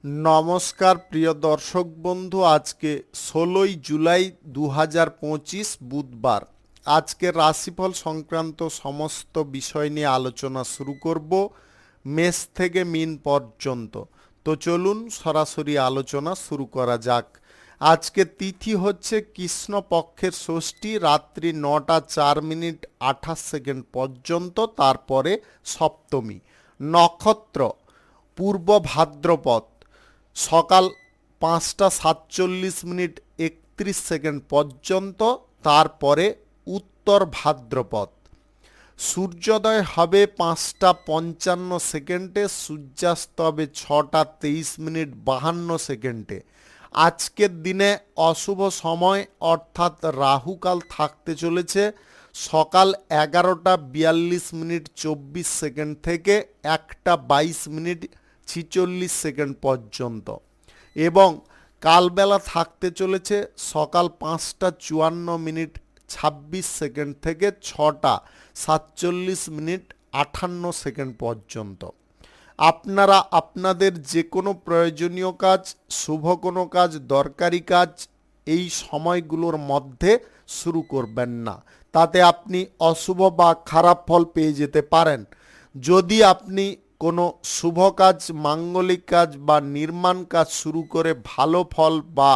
নমস্কার প্রিয় দর্শক বন্ধু, আজকে ১৬ই জুলাই ২০২৫ বুধবার। আজকের রাশিফল সংক্রান্ত সমস্ত বিষয় নিয়ে আলোচনা শুরু করব মেষ থেকে মিন পর্যন্ত। তো চলুন সরাসরি আলোচনা শুরু করা যাক। আজকে তিথি হচ্ছে কৃষ্ণপক্ষের ষষ্ঠী, রাত্রি ৯টা ৪ মিনিট ২৮ সেকেন্ড পর্যন্ত, তারপরে সপ্তমী। নক্ষত্র পূর্ব ভাদ্রপদ, সকাল ৫টা ৪৭ মিনিট ৩১ সেকেন্ড পর্যন্ত, তারপরে উত্তর ভাদ্রপদ। সূর্যোদয় হবে ৫টা ৫৫ সেকেন্ডে, সূর্যাস্ত হবে ৬টা ২৩ মিনিট ৫২ সেকেন্ডে। আজকের দিনে অশুভ সময় অর্থাৎ রাহুকাল থাকতে চলেছে সকাল ১১টা ৪২ মিনিট ২৪ সেকেন্ড থেকে ১টা ২২ মিনিট ৪৬ সেকেন্ড পর্যন্ত, এবং কালবেলা থাকতে চলেছে সকাল ৫টা ৫৪ মিনিট ২৬ সেকেন্ড থেকে ৬টা ৪৭ মিনিট ৫৮ সেকেন্ড পর্যন্ত। আপনারা আপনাদের যে কোনো প্রয়োজনীয় কাজ, শুভ কোনো কাজ, দরকারি কাজ এই সময়গুলোর মধ্যে শুরু করবেন না, তাতে আপনি অশুভ বা খারাপ ফল পেয়ে যেতে পারেন। যদি আপনি কোনো শুভ কাজ, মাঙ্গলিক কাজ বা নির্মাণ কাজ শুরু করে ভালো ফল বা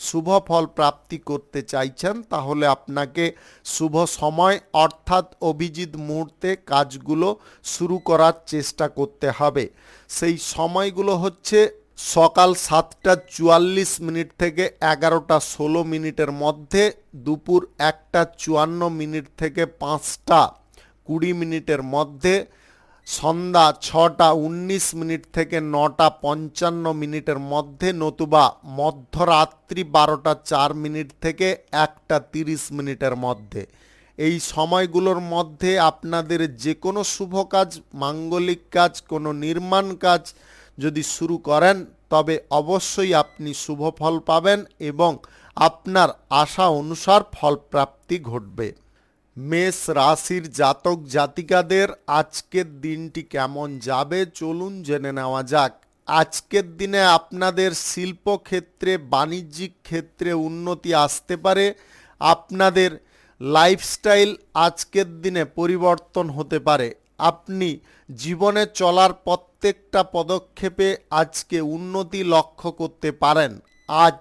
শুভ ফল প্রাপ্তি করতে চাইছেন, তাহলে আপনাকে শুভ সময় অর্থাৎ অভিজিৎ মুহূর্তে কাজগুলো শুরু করার চেষ্টা করতে হবে। সেই সময়গুলো হচ্ছে সকাল ৭টা ৪৪ মিনিট থেকে ১১টা ১৬ মিনিটের মধ্যে, দুপুর ১টা ৫৪ মিনিট থেকে ৫টা ২০ মিনিটের মধ্যে, সন্ধ্যা ৬টা ১৯ মিনিট থেকে ৯টা ৫৫ মিনিটের মধ্যে, নতুবা মধ্যরাত্রি ১২টা ৪ মিনিট থেকে ১টা ৩০ মিনিটের মধ্যে। এই সময়গুলোর মধ্যে আপনাদের যে কোনো শুভ কাজ, মাঙ্গলিক কাজ, কোনো নির্মাণ কাজ যদি শুরু করেন, তবে অবশ্যই আপনি শুভ ফল পাবেন এবং আপনার আশা অনুসার ফলপ্রাপ্তি ঘটবে। মেষ রাশির জাতক জাতিকাদের আজকের দিনটি কেমন যাবে চলুন জেনে নেওয়া যাক। আজকের দিনে আপনাদের শিল্পক্ষেত্রে, বাণিজ্যিক ক্ষেত্রে উন্নতি আসতে পারে। আপনাদের লাইফস্টাইল আজকের দিনে পরিবর্তন হতে পারে। আপনি জীবনে চলার প্রত্যেকটা পদক্ষেপে আজকে উন্নতি লক্ষ্য করতে পারেন। আজ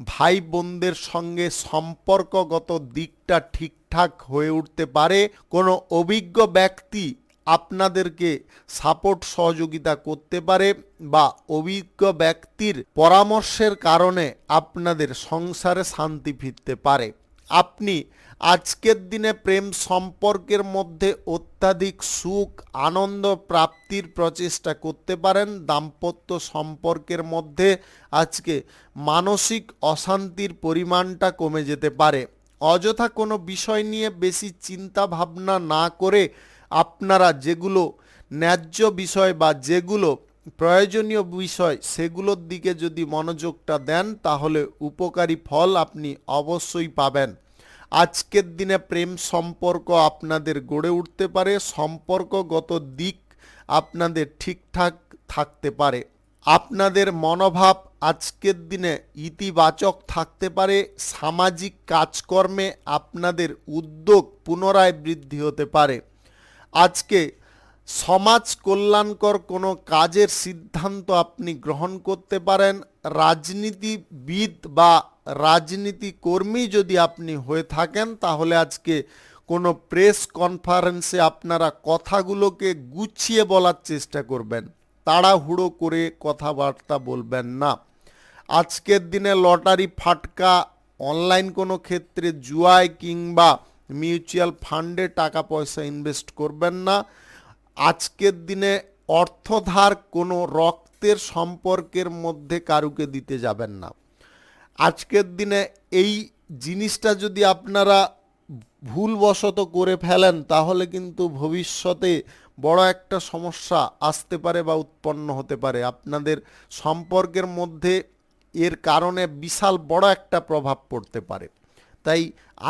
ভাই বোনদের সঙ্গে সম্পর্কগত দিকটা ঠিকঠাক হয়ে উঠতে পারে। কোনো অভিজ্ঞ ব্যক্তি আপনাদেরকে সাপোর্ট সহযোগিতা করতে পারে, বা অভিজ্ঞ ব্যক্তির পরামর্শের কারণে আপনাদের সংসারে শান্তি ফিরতে পারে। আপনি আজকের দিনে প্রেম সম্পর্কের মধ্যে অত্যাধিক সুখ, আনন্দ প্রাপ্তির প্রচেষ্টা করতে পারেন। দাম্পত্য সম্পর্কের মধ্যে আজকে মানসিক অশান্তির পরিমাণটা কমে যেতে পারে। অযথা কোনো বিষয় নিয়ে বেশি চিন্তা ভাবনা না করে আপনারা যেগুলো ন্যায্য বিষয় বা যেগুলো প্রয়োজনীয় বিষয়, সেগুলোর দিকে যদি মনোযোগটা দেন, তাহলে উপকারী ফল আপনি অবশ্যই পাবেন। আজকের দিনে প্রেম সম্পর্ক আপনাদের গড়ে উঠতে পারে। সম্পর্কগত দিক আপনাদের ঠিকঠাক থাকতে পারে। আপনাদের মনোভাব আজকের দিনে ইতিবাচক থাকতে পারে। সামাজিক কাজকর্মে আপনাদের উদ্যোগ পুনরায় বৃদ্ধি হতে পারে। আজকে সমাজ কল্যাণকর কোনো কাজের সিদ্ধান্ত আপনি গ্রহণ করতে পারেন। রাজনীতিবিদ বা রাজনীতি কর্মী যদি আপনি হয়ে থাকেন, তাহলে আজকে কোনো প্রেস কনফারেন্সে আপনারা কথাগুলোকে গুছিয়ে বলার চেষ্টা করবেন, তাড়াহুড়ো করে কথাবার্তা বলবেন না। আজকের দিনে লটারি, ফাটকা, অনলাইন কোনো ক্ষেত্রে জুয়ায় কিংবা মিউচুয়াল ফান্ডে টাকা পয়সা ইনভেস্ট করবেন না। আজকের দিনে অর্থধার কোনো রক্তের সম্পর্কের মধ্যে কারুকে দিতে যাবেন না। আজকের দিনে এই জিনিসটা যদি আপনারা ভুলবশত করে ফেলেন, তাহলে কিন্তু ভবিষ্যতে বড় একটা সমস্যা আসতে পারে বা উৎপন্ন হতে পারে। আপনাদের সম্পর্কের মধ্যে এর কারণে বিশাল বড় একটা প্রভাব পড়তে পারে। তাই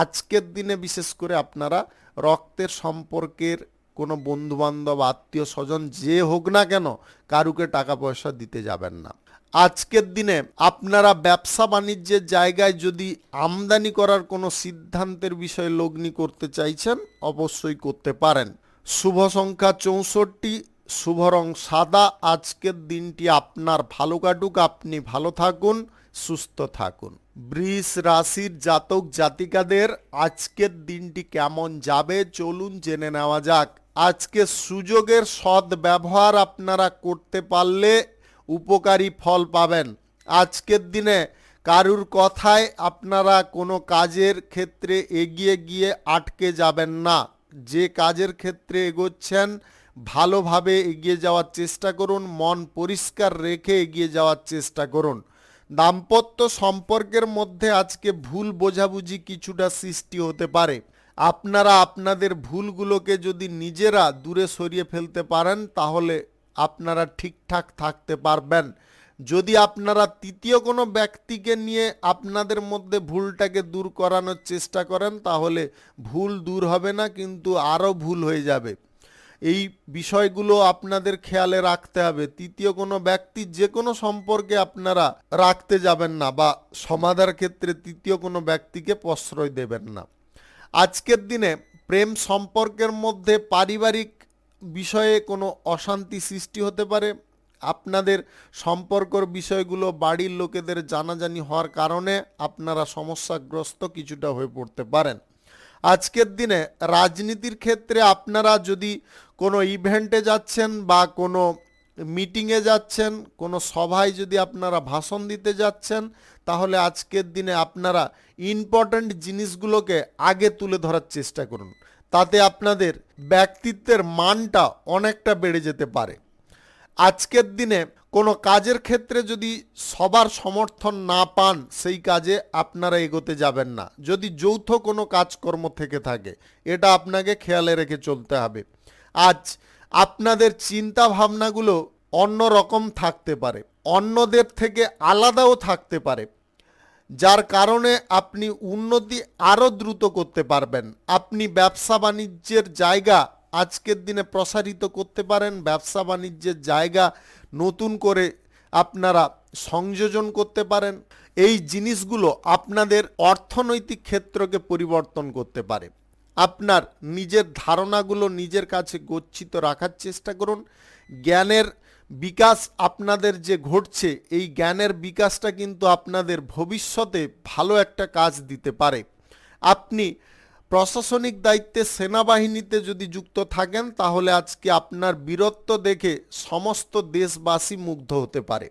আজকের দিনে বিশেষ করে আপনারা রক্তের সম্পর্কের কোনো বন্ধুবান্ধব, আত্মীয় স্বজন যে হোক না কেন, কারুকে টাকা পয়সা দিতে যাবেন না। আজকের দিনে আপনারা ব্যবসা বাণিজ্যের জায়গায় যদি আমদানি করার কোনো সিদ্ধান্তের বিষয়ে লগ্নি করতে চাইছেন, অবশ্যই করতে পারেন। শুভ সংখ্যা 64, শুভ রং সাদা। আজকের দিনটি আপনার ভালো কাটুক, আপনি ভালো থাকুন, সুস্থ থাকুন। বৃষ রাশির জাতক জাতিকাদের আজকের দিনটি কেমন যাবে চলুন জেনে নেওয়া যাক। আজকে সুযোগের সৎ ব্যবহার আপনারা করতে পারলে উপকারী ফল পাবেন। আজকের দিনে কারুর কথায় আপনারা কোনো কাজের ক্ষেত্রে এগিয়ে গিয়ে আটকে যাবেন না। যে কাজের ক্ষেত্রে এগোচ্ছেন ভালোভাবে এগিয়ে যাওয়ার চেষ্টা করুন, মন পরিষ্কার রেখে এগিয়ে যাওয়ার চেষ্টা করুন। দাম্পত্য সম্পর্কের মধ্যে আজকে ভুল বোঝাবুঝি কিছুটা সৃষ্টি হতে পারে। আপনারা আপনাদের ভুলগুলোকে যদি নিজেরা দূরে সরিয়ে ফেলতে পারেন তাহলে আপনারা ঠিকঠাক থাকতে পারবেন। যদি আপনারা তৃতীয় কোনো ব্যক্তিকে নিয়ে আপনাদের মধ্যে ভুলটাকে দূর করানোর চেষ্টা করেন তাহলে ভুল দূর হবে না, কিন্তু আরও ভুল হয়ে যাবে। এই বিষয়গুলো আপনাদের খেয়ালে রাখতে হবে। তৃতীয় কোনো ব্যক্তি যে কোনো সম্পর্কে আপনারা রাখতে যাবেন না, বা সমাধার ক্ষেত্রে তৃতীয় কোনো ব্যক্তিকে প্রশ্রয় দেবেন না। আজকের দিনে প্রেম সম্পর্কের মধ্যে পারিবারিক বিষয়ে কোনো অশান্তি সৃষ্টি হতে পারে। আপনাদের সম্পর্কর বিষয়গুলো বাড়ির লোকেদের জানাজানি হওয়ার কারণে আপনারা সমস্যাগ্রস্ত কিছুটা হয়ে পড়তে পারেন। আজকের দিনে রাজনীতির ক্ষেত্রে আপনারা যদি কোনো ইভেন্টে যাচ্ছেন বা কোনো মিটিংয়ে যাচ্ছেন, কোনো সভায় যদি আপনারা ভাষণ দিতে যাচ্ছেন, তাহলে আজকের দিনে আপনারা ইম্পর্ট্যান্ট জিনিসগুলোকে আগে তুলে ধরার চেষ্টা করুন। তাতে আপনাদের ব্যক্তিত্বের মানটা অনেকটা বেড়ে যেতে পারে। আজকের দিনে কোনো কাজের ক্ষেত্রে যদি সবার সমর্থন না পান সেই কাজে আপনারা এগোতে যাবেন না। যদি যৌথ কোনো কাজকর্ম থেকে থাকে এটা আপনাকে খেয়ালে রেখে চলতে হবে। আজ আপনাদের চিন্তা ভাবনাগুলো অন্য রকম থাকতে পারে, অন্যদের থেকে আলাদাও থাকতে পারে, যার কারণে আপনি উন্নতি আরও দ্রুত করতে পারবেন। আপনি ব্যবসা বাণিজ্যের জায়গা আজকের দিনে প্রসারিত করতে পারেন। ব্যবসা বাণিজ্যের জায়গা নতুন করে আপনারা সংযোজন করতে পারেন। এই জিনিসগুলো আপনাদের অর্থনৈতিক ক্ষেত্রকে পরিবর্তন করতে পারে। আপনার নিজের ধারণাগুলো নিজের কাছে গচ্ছিত রাখার চেষ্টা করুন। জ্ঞানের বিকাশ আপনাদের যে ঘটছে, এই জ্ঞানের বিকাশটা কিন্তু আপনাদের ভবিষ্যতে ভালো একটা কাজ দিতে পারে। আপনি প্রশাসনিক দায়িত্বে সেনাবাহিনীতে যদি যুক্ত থাকেন তাহলে আজকে আপনার বীরত্ব দেখে সমস্ত দেশবাসী মুগ্ধ হতে পারে।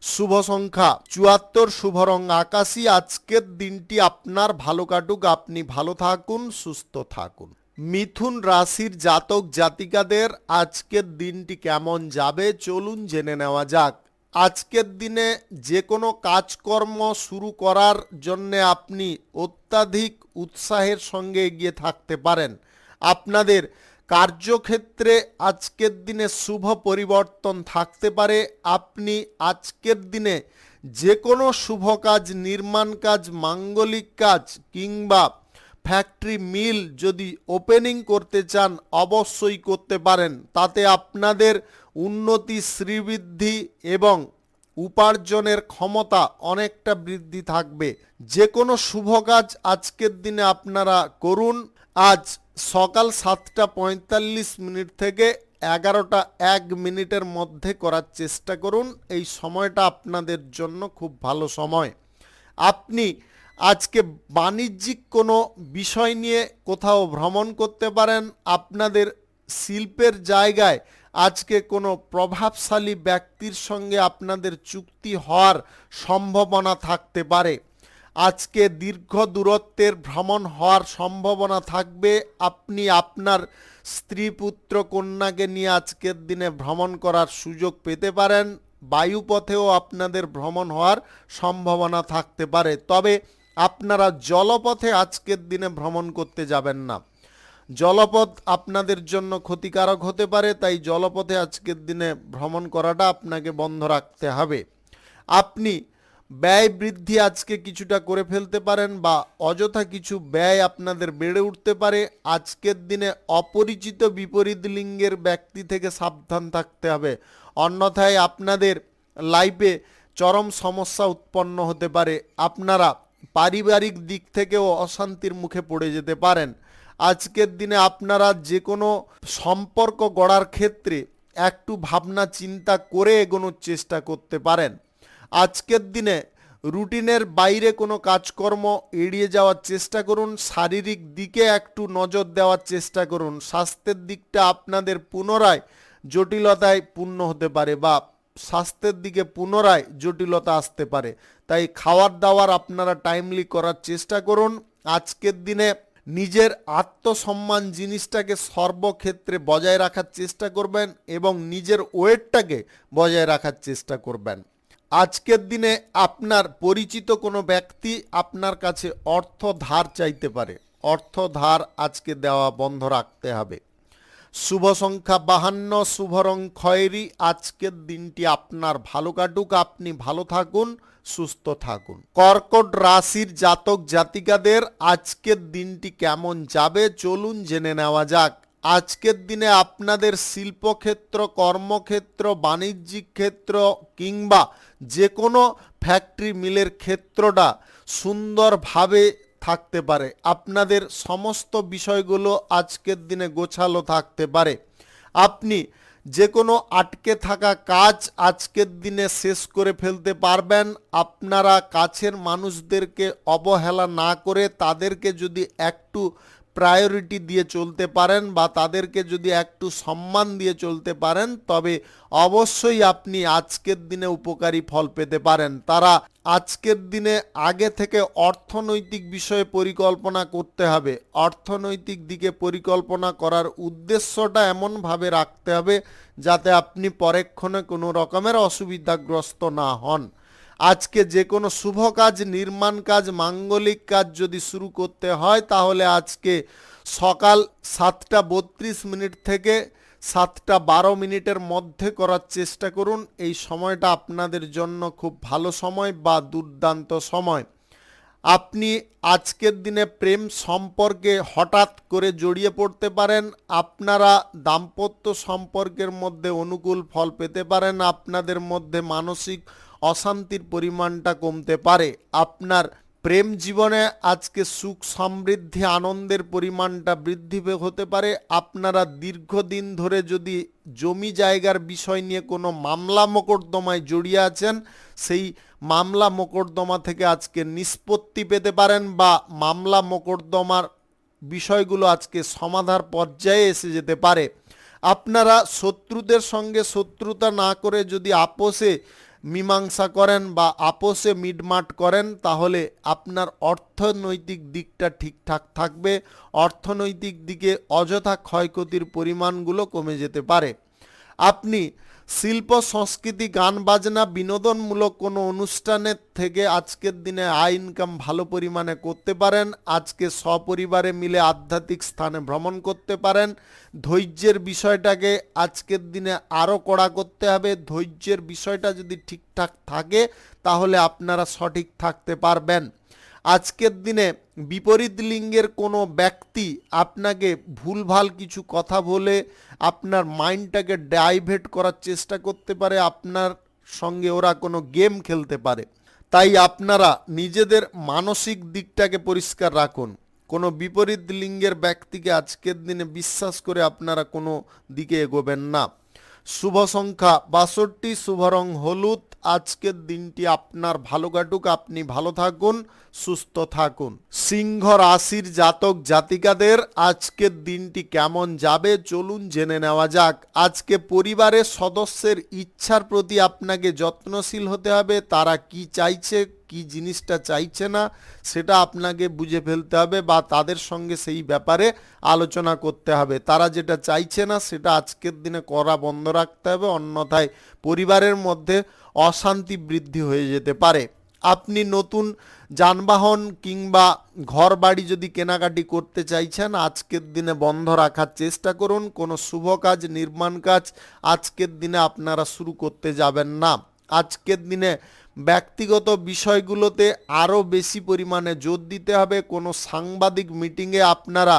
শুভ সংখ্যা 74, শুভ রং আকাশী। আজকের দিনটি আপনার ভালো কাটুক, আপনি ভালো থাকুন, সুস্থ থাকুন। মিথুন রাশির জাতক জাতিকাদের আজকের দিনটি কেমন যাবে চলুন জেনে নেওয়া যাক। আজকের দিনে যে কোনো কাজকর্ম শুরু করার জন্যে আপনি অত্যাধিক উৎসাহের সঙ্গে এগিয়ে থাকতে পারেন। আপনাদের কার্যক্ষেত্রে আজকের দিনে শুভ পরিবর্তন থাকতে পারে। আপনি আজকের দিনে যে কোনো শুভ কাজ, নির্মাণ কাজ, মাঙ্গলিক কাজ কিংবা ফ্যাক্টরি মিল যদি ওপেনিং করতে চান অবশ্যই করতে পারেন। তাতে আপনাদের উন্নতি, শ্রীবৃদ্ধি এবং উপার্জনের ক্ষমতা অনেকটা বৃদ্ধি থাকবে। যে কোনো শুভ কাজ আজকের দিনে আপনারা করুন। আজ সকাল 7:45 থেকে 11:01 মধ্যে করার চেষ্টা করুন। এই সময়টা আপনাদের জন্য খুব ভালো সময়। আপনি আজকে বাণিজ্যিক কোনো বিষয় নিয়ে কোথাও ভ্রমণ করতে পারেন। আপনাদের শিল্পের জায়গায় আজকে কোনো প্রভাবশালী ব্যক্তির সঙ্গে আপনাদের চুক্তি হওয়ার সম্ভাবনা থাকতে পারে। আজকে দীর্ঘ দূরত্বের ভ্রমণ হওয়ার সম্ভাবনা থাকবে। আপনি আপনার স্ত্রী, পুত্র, কন্যাকে নিয়ে আজকের দিনে ভ্রমণ করার সুযোগ পেতে পারেন। বায়ুপথেও আপনাদের ভ্রমণ হওয়ার সম্ভাবনা থাকতে পারে, তবে আপনারা জলপথে আজকের দিনে ভ্রমণ করতে যাবেন না। জলপথ আপনাদের জন্য ক্ষতিকারক হতে পারে, তাই জলপথে আজকের দিনে ভ্রমণ করাটা আপনাকে বন্ধ রাখতে হবে। আপনি ব্যয় বৃদ্ধি আজকে কিছুটা করে ফেলতে পারেন বা অযথা কিছু ব্যয় আপনাদের বেড়ে উঠতে পারে। আজকের দিনে অপরিচিত বিপরীত লিঙ্গের ব্যক্তি থেকে সাবধান থাকতে হবে, অন্যথায় আপনাদের লাইফে চরম সমস্যা উৎপন্ন হতে পারে। আপনারা পারিবারিক দিক থেকেও অশান্তির মুখে পড়ে যেতে পারেন। আজকের দিনে আপনারা যে কোনো সম্পর্ক গড়ার ক্ষেত্রে একটু ভাবনা চিন্তা করে এগোনোর চেষ্টা করতে পারেন। আজকের দিনে রুটিনের বাইরে কোনো কাজকর্ম এড়িয়ে যাওয়ার চেষ্টা করুন। শারীরিক দিকে একটু নজর দেওয়ার চেষ্টা করুন। স্বাস্থ্যের দিকটা আপনাদের পুনরায় জটিলতায় পূর্ণ হতে পারে বা স্বাস্থ্যের দিকে পুনরায় জটিলতা আসতে পারে। তাই খাওয়ার দাওয়ার আপনারা টাইমলি করার চেষ্টা করুন। আজকের দিনে নিজের আত্মসম্মান জিনিসটাকে সর্বক্ষেত্রে বজায় রাখার চেষ্টা করবেন এবং নিজের ওয়েটটাকে বজায় রাখার চেষ্টা করবেন। আজকের দিনে আপনার পরিচিত কোনো ব্যক্তি আপনার কাছে অর্থ ধার চাইতে পারে। অর্থ ধার আজকে দেওয়া বন্ধ রাখতে হবে। শুভ সংখ্যা 52, শুভ রং খয়েরি। আজকের দিনটি আপনার ভালো কাটুক, আপনি ভালো থাকুন, সুস্থ থাকুন। কর্কট রাশির জাতক জাতিকাদের আজকের দিনটি কেমন যাবে চলুন জেনে নেওয়া যাক। আজকের দিনে আপনাদের শিল্পক্ষেত্র, কর্মক্ষেত্র, বাণিজ্যিক ক্ষেত্র কিংবা যে কোনো ফ্যাক্টরি মিলের ক্ষেত্রটা সুন্দরভাবে থাকতে পারে। আপনাদের সমস্ত বিষয়গুলো আজকের দিনে গোছালো থাকতে পারে। আপনি যে কোনো আটকে থাকা কাজ আজকের দিনে শেষ করে ফেলতে পারবেন। আপনারা কাছের মানুষদেরকে অবহেলা না করে তাদেরকে যদি একটু প্রায়োরিটি দিয়ে চলতে পারেন বা তাদেরকে যদি একটু সম্মান দিয়ে চলতে পারেন তবে অবশ্যই আপনি আজকের দিনে উপকারী ফল পেতে পারেন। তারা আজকের দিনে আগে থেকে অর্থনৈতিক বিষয়ে পরিকল্পনা করতে হবে। অর্থনৈতিক দিকে পরিকল্পনা করার উদ্দেশ্যটা এমনভাবে রাখতে হবে যাতে আপনি পরক্ষণে কোনো রকমের অসুবিধাগ্রস্ত না হন। আজকে যে কোনো শুভ কাজ, নির্মাণ কাজ, মাঙ্গলিক কাজ যদি শুরু করতে হয় তাহলে আজকে সকাল 7:32 থেকে 7:12 মধ্যে করার চেষ্টা করুন। এই সময়টা আপনাদের জন্য খুব ভালো সময় বা দুর্দান্ত সময়। আপনি আজকের দিনে প্রেম সম্পর্কে হঠাৎ করে জড়িয়ে পড়তে পারেন। আপনারা দাম্পত্য সম্পর্কের মধ্যে অনুকূল ফল পেতে পারেন। আপনাদের মধ্যে মানসিক অশান্তির পরিমাণটা কমতে পারে। আপনার প্রেম জীবনে আজকে সুখ সমৃদ্ধি আনন্দের পরিমাণটা বৃদ্ধি হতে পারে। আপনারা দীর্ঘদিন ধরে যদি জমি জায়গার বিষয় নিয়ে কোনো মামলা মোকদ্দমায় জড়িয়ে আছেন সেই মামলা মোকদ্দমা থেকে আজকে নিষ্পত্তি পেতে পারেন বা মামলা মোকদ্দমার বিষয়গুলো আজকে সমাধার পর্যায়ে এসে যেতে পারে। আপনারা শত্রুদের সঙ্গে শত্রুতা না করে যদি আপোষে মীমাংসা করেন বা আপোষে মিটমাট করেন তাহলে আপনার অর্থনৈতিক দিকটা ঠিকঠাক থাকবে। অর্থনৈতিক দিকে অযথা ক্ষয়ক্ষতির পরিমাণগুলো কমে যেতে পারে। আপনি শিল্প, সংস্কৃতি, গান বাজনা, বিনোদনমূলক কোনো অনুষ্ঠানের থেকে আজকের দিনে আয় ইনকাম ভালো পরিমাণে করতে পারেন। আজকে সপরিবারে মিলে আধ্যাত্মিক স্থানে ভ্রমণ করতে পারেন। ধৈর্যের বিষয়টাকে আজকের দিনে আরও কড়া করতে হবে। ধৈর্যের বিষয়টা যদি ঠিকঠাক থাকে তাহলে আপনারা সঠিক থাকতে পারবেন। আজকের দিনে বিপরীত লিঙ্গের কোনো ব্যক্তি আপনাকে ভুলভাল কিছু কথা বলে আপনার মাইন্ডটাকে ডাইভার্ট করার চেষ্টা করতে পারে। আপনার সঙ্গে ওরা কোনো গেম খেলতে পারে। তাই আপনারা নিজেদের মানসিক দিকটাকে পরিষ্কার রাখুন। কোনো বিপরীত লিঙ্গের ব্যক্তিকে আজকের দিনে বিশ্বাস করে আপনারা কোনো দিকে এগোবেন না। শুভ সংখ্যা 62, শুভ রং হলুদ। আজকের দিনটি আপনার ভালো কাটুক, আপনি ভালো থাকুন, সুস্থ থাকুন। সিংহ রাশির জাতক জাতিকাদের আজকের দিনটি কেমন যাবে চলুন জেনে নেওয়া যাক। আজকে পরিবারের সদস্যের ইচ্ছার প্রতি আপনাকে যত্নশীল হতে হবে। তারা কি চাইছে, কি জিনিসটা চাইছে না সেটা আপনাকে বুঝে ফেলতে হবে বা তাদের সঙ্গে সেই ব্যাপারে আলোচনা করতে হবে। তারা যেটা চাইছে না সেটা আজকের দিনে করা বন্ধ রাখতে হবে, অন্যথায় পরিবারের মধ্যে অশান্তি বৃদ্ধি হয়ে যেতে পারে। আপনি নতুন যানবাহন কিংবা ঘর বাড়ি যদি কেনাকাটি করতে চাইছেন আজকের দিনে বন্ধ রাখার চেষ্টা করুন। কোনো শুভ কাজ, নির্মাণ কাজ আজকের দিনে আপনারা শুরু করতে যাবেন না। আজকের দিনে ব্যক্তিগত বিষয়গুলোতে আরও বেশি পরিমাণে জোর দিতে হবে। কোনো সাংবাদিক মিটিংয়ে আপনারা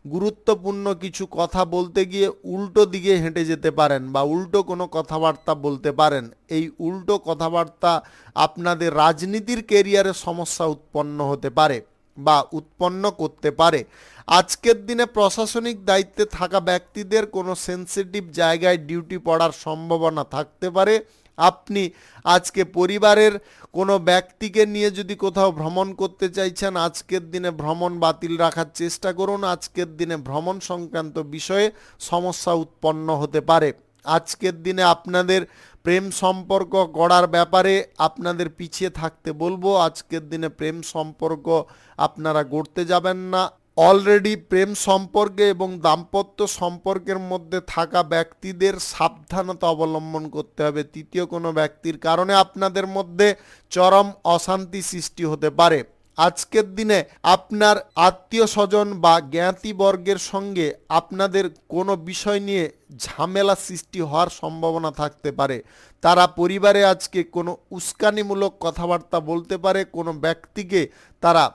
গুরুত্বপূর্ণ কিছু কথা বলতে গিয়ে উল্টো দিকে হেঁটে যেতে পারেন বা উল্টো কোনো কথাবার্তা বলতে পারেন। এই উল্টো কথাবার্তা আপনাদের রাজনীতির কেরিয়ারে সমস্যা উৎপন্ন হতে পারে বা উৎপন্ন করতে পারে। আজকের দিনে প্রশাসনিক দায়িত্বে থাকা ব্যক্তিদের কোনো সেন্সিটিভ জায়গায় ডিউটি পড়ার সম্ভাবনা থাকতে পারে। আপনি আজকে পরিবারের কোনো ব্যক্তিকে নিয়ে যদি কোথাও ভ্রমণ করতে চাইছেন, আজকের দিনে ভ্রমণ বাতিল রাখার চেষ্টা করুন। আজকের দিনে ভ্রমণ সংক্রান্ত বিষয়ে সমস্যা উৎপন্ন হতে পারে। আজকের দিনে আপনাদের প্রেম সম্পর্ক গড়ার ব্যাপারে আপনাদের পিছিয়ে থাকতে বলবো। আজকের দিনে প্রেম সম্পর্ক আপনারা গড়তে যাবেন না। অলরেডি প্রেম সম্পর্কে এবং দাম্পত্য সম্পর্কের মধ্যে থাকা ব্যক্তিদের সাবধানতা অবলম্বন করতে হবে। তৃতীয় কোনো ব্যক্তির কারণে আপনাদের মধ্যে চরম অশান্তি সৃষ্টি হতে পারে। আজকের দিনে আপনার আত্মীয় স্বজন বা জ্ঞাতিবর্গের সঙ্গে আপনাদের কোনো বিষয় নিয়ে ঝামেলা সৃষ্টি হওয়ার সম্ভাবনা থাকতে পারে। তারা পরিবারে আজকে কোনো উস্কানিমূলক কথাবার্তা বলতে পারে। কোনো ব্যক্তিকে তারা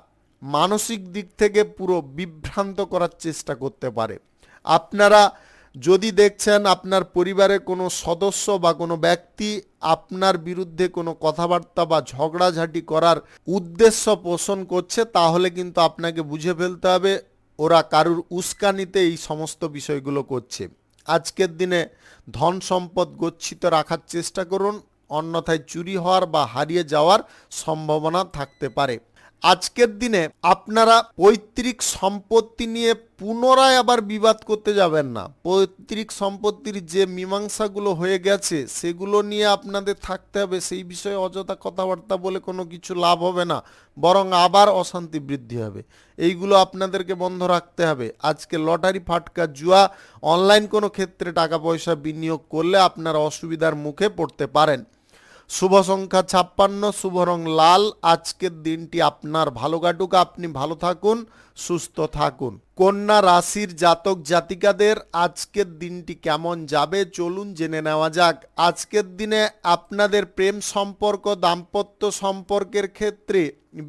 মানসিক দিক থেকে পুরো বিভ্রান্ত করার চেষ্টা করতে পারে। আপনারা যদি দেখছেন আপনার পরিবারের কোনো সদস্য বা কোনো ব্যক্তি আপনার বিরুদ্ধে কোনো কথাবার্তা বা ঝগড়াঝাটি করার উদ্দেশ্য পোষণ করছে, তাহলে কিন্তু আপনাকে বুঝে ফেলতে হবে ওরা কারুর উস্কানিতে এই সমস্ত বিষয়গুলো করছে। আজকের দিনে ধন সম্পদ গচ্ছিত রাখার চেষ্টা করুন, অন্যথায় চুরি হওয়ার বা হারিয়ে যাওয়ার সম্ভাবনা থাকতে পারে। আজকের দিনে আপনারা পৈতৃক সম্পত্তি নিয়ে পুনরায় আবার বিবাদ করতে যাবেন না। পৈতৃক সম্পত্তির যে মীমাংসাগুলো হয়ে গেছে সেগুলো নিয়ে আপনাদের থাকতে হবে। সেই বিষয়ে অযথা কথাবার্তা বলে কোনো কিছু লাভ হবে না, বরং আবার অশান্তি বৃদ্ধি হবে। এইগুলো আপনাদেরকে বন্ধ রাখতে হবে। আজকে লটারি, ফাটকা, জুয়া, অনলাইন কোনো ক্ষেত্রে টাকা পয়সা বিনিয়োগ করলে আপনারা অসুবিধার মুখে পড়তে পারেন। শুভ সংখ্যা 56, শুভ রং লাল। আজকের দিনটি আপনার ভালো কাটুক, আপনি ভালো থাকুন, সুস্থ থাকুন। কন্যা রাশির জাতক জাতিকাদের আজকের দিনটি কেমন যাবে চলুন জেনে নেওয়া যাক। আজকের দিনে আপনাদের প্রেম সম্পর্ক, দাম্পত্য সম্পর্কের ক্ষেত্রে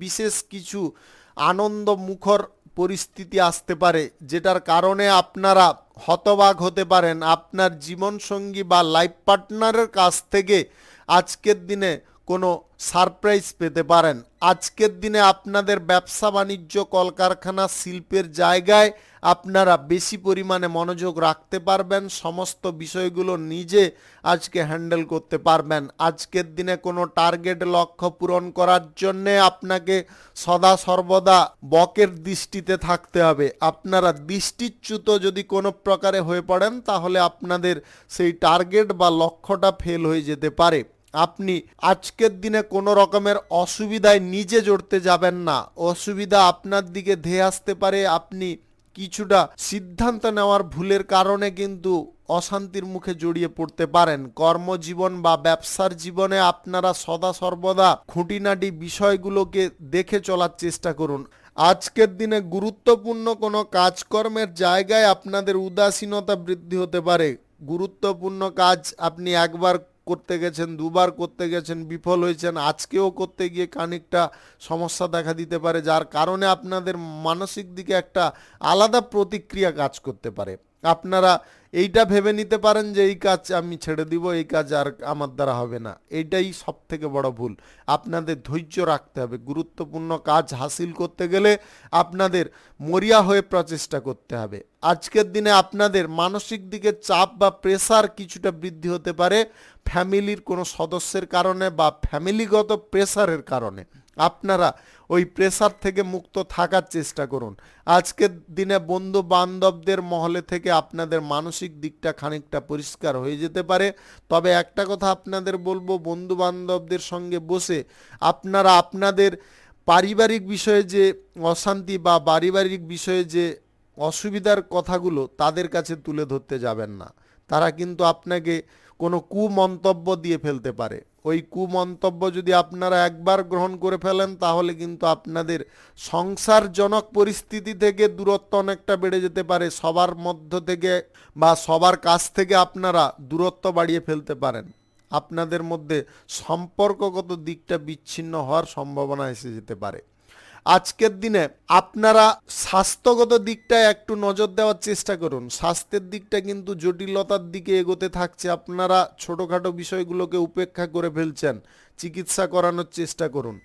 বিশেষ কিছু আনন্দ মুখর পরিস্থিতি আসতে পারে, যেটার কারণে আপনারা হতবাক হতে পারেন। আপনার জীবনসঙ্গী বা লাইফ পার্টনারের কাছ থেকে আজকের দিনে কোনো সারপ্রাইজ পেতে পারেন। আজকের দিনে আপনাদের ব্যবসা বাণিজ্য, কলকারখানা, শিল্পের জায়গায় আপনারা বেশি পরিমাণে মনোযোগ রাখতে পারবেন। সমস্ত বিষয়গুলো নিজে আজকে হ্যান্ডেল করতে পারবেন। আজকের দিনে কোনো টার্গেট, লক্ষ্য পূরণ করার জন্যে আপনাকে সদা সর্বদা বকের দৃষ্টিতে থাকতে হবে। আপনারা দৃষ্টিচ্যুত যদি কোনো প্রকারে হয়ে পড়েন, তাহলে আপনাদের সেই টার্গেট বা লক্ষ্যটা ফেল হয়ে যেতে পারে। আপনি আজকের দিনে কোনো রকমের অসুবিধায় নিজে জড়তে যাবেন না। অসুবিধা আপনার দিকে ধেয়ে আসতে পারে। আপনি কিছুটা সিদ্ধান্ত নেওয়ার ভুলের কারণে কিন্তু অশান্তির মুখে জড়িয়ে পড়তে পারেন। কর্মজীবন বা ব্যবসার জীবনে আপনারা সদা সর্বদা খুঁটিনাটি বিষয়গুলোকে দেখে চলার চেষ্টা করুন। আজকের দিনে গুরুত্বপূর্ণ কোনো কাজকর্মের জায়গায় আপনাদের উদাসীনতা বৃদ্ধি হতে পারে। গুরুত্বপূর্ণ কাজ আপনি একবার করতে গেছেন, দুবার করতে গেছেন, বিফল হয়েছেন, আজকেও করতে গিয়ে খানিকটা সমস্যা দেখা দিতে পারে, যার কারণে আপনাদের মানসিক দিকে একটা আলাদা প্রতিক্রিয়া কাজ করতে পারে। আপনারা এইটা ভেবে নিতে পারেন যে এই কাজ আমি ছেড়ে দিব, এই কাজ আর আমার দ্বারা হবে না। এইটাই সব থেকে বড় ভুল। আপনাদের ধৈর্য রাখতে হবে। গুরুত্বপূর্ণ কাজ হাসিল করতে গেলে আপনাদের মরিয়া হয়ে প্রচেষ্টা করতে হবে। আজকের দিনে আপনাদের মানসিক দিকে চাপ বা প্রেসার কিছুটা বৃদ্ধি হতে পারে ফ্যামিলির কোনো সদস্যের কারণে বা ফ্যামিলিগত প্রেসারের কারণে। আপনারা ওই প্রেসার থেকে মুক্ত থাকার চেষ্টা করুন। আজকের দিনে বন্ধু বান্ধবদের মহলে থেকে আপনাদের মানসিক দিকটা খানিকটা পরিষ্কার হয়ে যেতে পারে। তবে একটা কথা আপনাদের বলবো, বন্ধু বান্ধবদের সঙ্গে বসে আপনারা আপনাদের পারিবারিক বিষয়ে যে অশান্তি বা পারিবারিক বিষয়ে যে অসুবিধার কথাগুলো তাদের কাছে তুলে ধরতে যাবেন না। তারা কিন্তু আপনাকে কোনো কুমন্তব্য দিয়ে ফেলতে পারে। ওই কুমন্তব্য যদি আপনারা একবার গ্রহণ করে ফেলেন, তাহলে কিন্তু আপনাদের সংসারজনক পরিস্থিতি থেকে দূরত্ব অনেকটা বেড়ে যেতে পারে। সবার মধ্য থেকে বা সবার কাছ থেকে আপনারা দূরত্ব বাড়িয়ে ফেলতে পারেন। আপনাদের মধ্যে সম্পর্কগত দিকটা বিচ্ছিন্ন হওয়ার সম্ভাবনা এসে যেতে পারে। আজকের দিনে আপনারা স্বাস্থ্যগত দিকটায় একটু নজর দেওয়ার চেষ্টা করুন। স্বাস্থ্যের দিকটা কিন্তু জটিলতার দিকে এগোতে থাকছে। আপনারা ছোটোখাটো বিষয়গুলোকে উপেক্ষা করে ফেলছেন, চিকিৎসা করানোর চেষ্টা করুন।